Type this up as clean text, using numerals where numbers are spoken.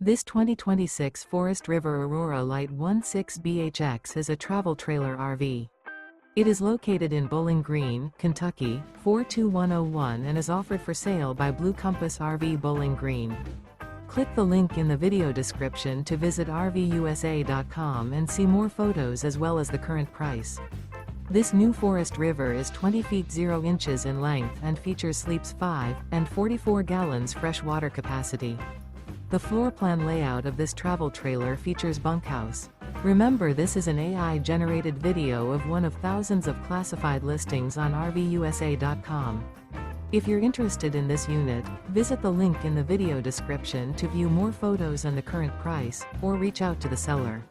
This 2026 Forest River Aurora Light 16BHX is a travel trailer RV. It is located in Bowling Green, Kentucky, 42101 and is offered for sale by Blue Compass RV Bowling Green. Click the link in the video description to visit RVUSA.com and see more photos as well as the current price. This new Forest River is 20 feet 0 inches in length and features sleeps 5 and 44 gallons fresh water capacity. The floor plan layout of this travel trailer features bunkhouse. Remember, this is an AI-generated video of one of thousands of classified listings on RVUSA.com. If you're interested in this unit, visit the link in the video description to view more photos and the current price, or reach out to the seller.